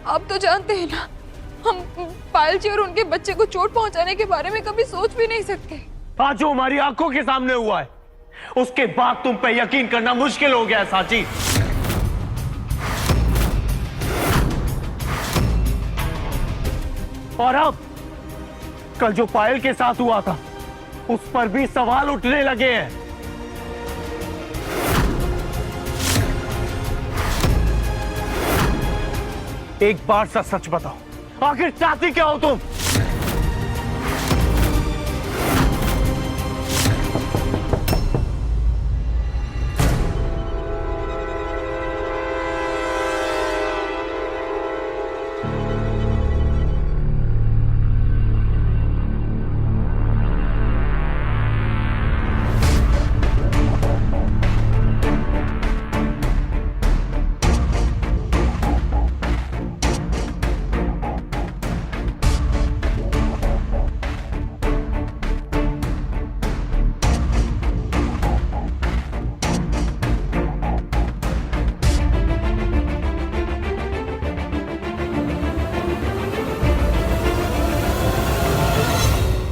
आप तो जानते हैं ना, हम पायल जी और उनके बच्चे को चोट पहुंचाने के बारे में कभी सोच भी नहीं सकते। आज जो हमारी आंखों के सामने हुआ है, उसके बाद तुम पे यकीन करना मुश्किल हो गया है साची। और अब कल जो पायल के साथ हुआ था, उस पर भी सवाल उठने लगे हैं। एक बार सा सच बताओ, आखिर चाहती क्या हो तुम?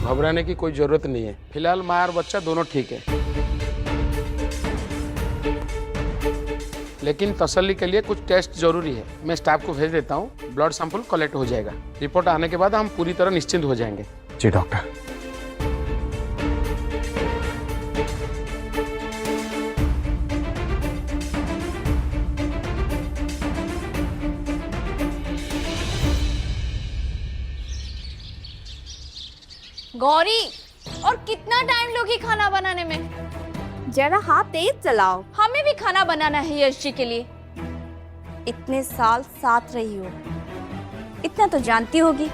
घबराने की कोई जरूरत नहीं है। फिलहाल माँ और बच्चा दोनों ठीक है, लेकिन तसल्ली के लिए कुछ टेस्ट जरूरी है। मैं स्टाफ को भेज देता हूँ, ब्लड सैंपल कलेक्ट हो जाएगा। रिपोर्ट आने के बाद हम पूरी तरह निश्चिंत हो जाएंगे। जी डॉक्टर। गौरी, और कितना टाइम लोगी खाना बनाने में? जरा हाथ तेज चलाओ। हमें भी खाना बनाना है यश जी के लिए। इतने साल साथ रही हो, इतना तो जानती होगी,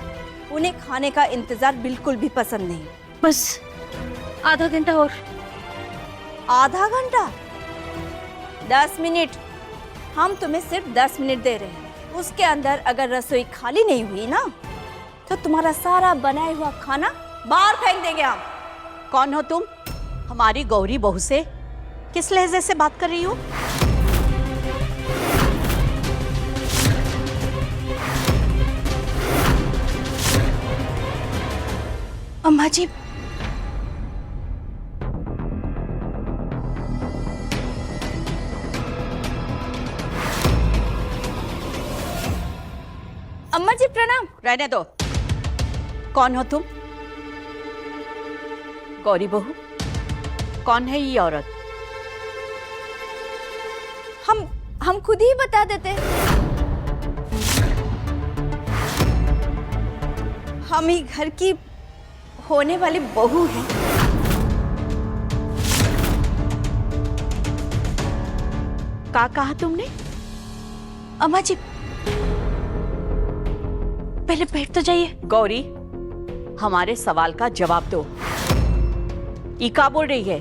उन्हें खाने का इंतजार बिल्कुल भी पसंद नहीं। बस आधा घंटा और। आधा घंटा? 10 मिनट। हम तुम्हें सिर्फ 10 मिनट दे रहे हैं। उसके अंदर अगर रसोई खाली नहीं हुई ना, तो तुम्हारा सारा बनाया हुआ खाना बाहर फेंक देंगे हम। कौन हो तुम? हमारी गौरी बहू से किस लहजे से बात कर रही हो? अम्मा जी, अम्मा जी प्रणाम। रहने दो। कौन हो तुम? गौरी बहू, कौन है ये औरत? हम खुद ही बता देते। हम ही घर की होने वाली बहू हैं। क्या कहा तुमने? अम्मा जी, पहले बैठ तो जाइए। गौरी, हमारे सवाल का जवाब दो। ये क्या बोल रही है?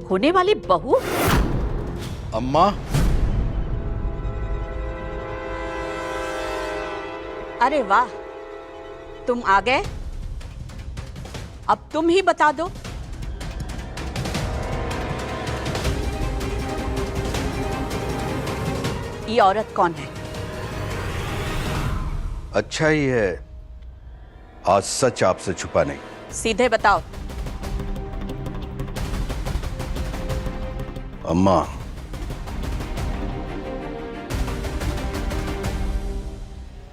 होने वाली बहू? अम्मा, अरे वाह, तुम आ गए। अब तुम ही बता दो। ये औरत कौन है? अच्छा ही है, आज सच आपसे छुपा नहीं। सीधे बताओ। अम्मा,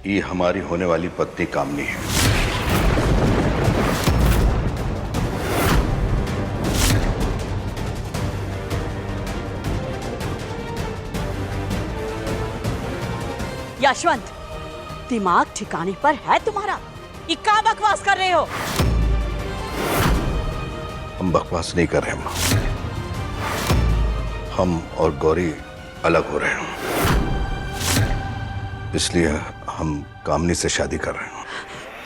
ये हमारी होने वाली पत्नी कामनी है। यशवंत, दिमाग ठिकाने पर है तुम्हारा? ये क्या बकवास कर रहे हो? हम बकवास नहीं कर रहे अम्मा, हम और गौरी अलग हो रहे हैं, इसलिए हम कामनी से शादी कर रहे हैं।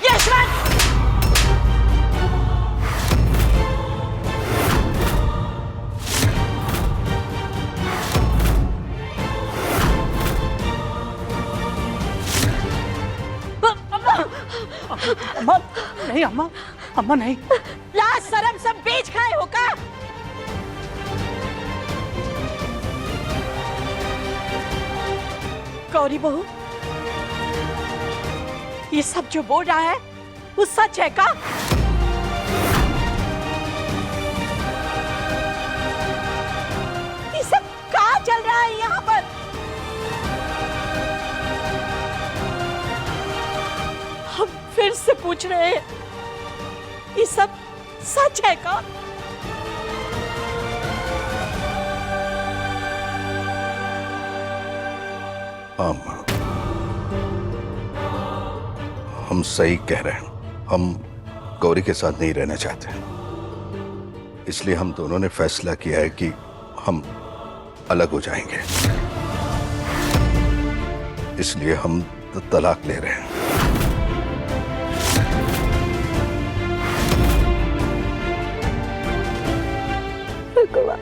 यशवंत! अम्मा नहीं, अम्मा अम्मा नहीं। लाज शर्म सब बेच खाए हो का? गौरी बहू, ये सब जो बोल रहा है वो सच है का? ये सब क्या चल रहा है यहाँ पर? हम फिर से पूछ रहे हैं, ये सब सच है का? हम सही कह रहे हैं। हम गौरी के साथ नहीं रहना चाहते, इसलिए हम दोनों ने फैसला किया है कि हम अलग हो जाएंगे। इसलिए हम तलाक ले रहे हैं। भगवान,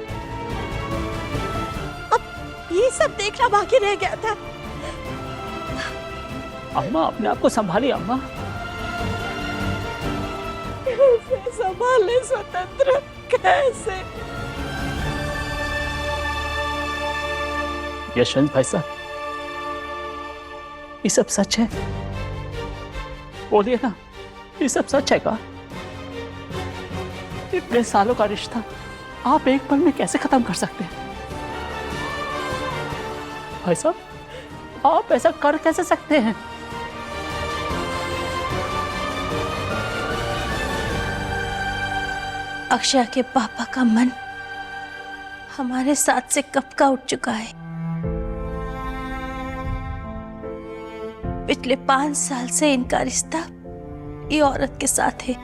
अब ये सब देखना बाकी रह गया था। अम्मा अपने आप को संभालिए अम्मा। कैसे संभाले स्वतंत्र, कैसे? यशवंत भाई साहब, ये सब सच है? बोलिए ना, ये सब सच है का? इतने सालों का रिश्ता आप एक पल में कैसे खत्म कर सकते हैं? भाई साहब, आप ऐसा कर कैसे सकते हैं? अक्षय के पापा का मन हमारे साथ से कब का उठ चुका है। पिछले 5 साल से इनका रिश्ता ये औरत के साथ है।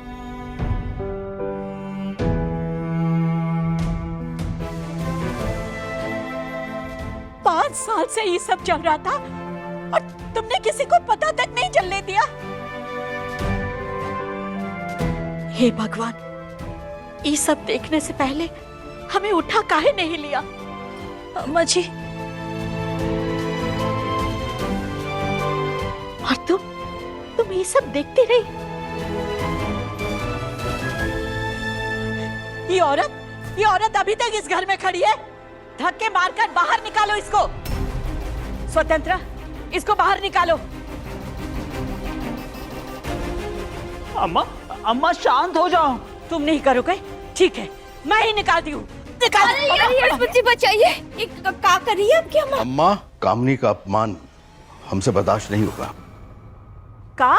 पांच साल से ये सब चल रहा था और तुमने किसी को पता तक नहीं चलने दिया। हे भगवान, ये सब देखने से पहले हमें उठा काहे नहीं लिया? अम्मा जी, और तुम ये सब देखती रही। ये औरत अभी तक इस घर में खड़ी है। धक्के मारकर बाहर निकालो इसको। स्वतंत्र, इसको बाहर निकालो। अम्मा, अम्मा शांत हो जाओ। तुम नहीं करोगे? ठीक है, मैं ही निकालती हूँ। बच्ची बचाइए। ये क्या कर रही है आपकी अम्मा? अम्मा, कामनी का अपमान हमसे बर्दाश्त नहीं होगा। का?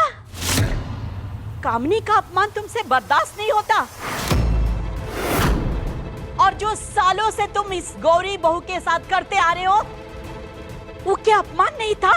कामनी का अपमान तुमसे बर्दाश्त नहीं होता? और जो सालों से तुम इस गौरी बहू के साथ करते आ रहे हो, वो क्या अपमान नहीं था?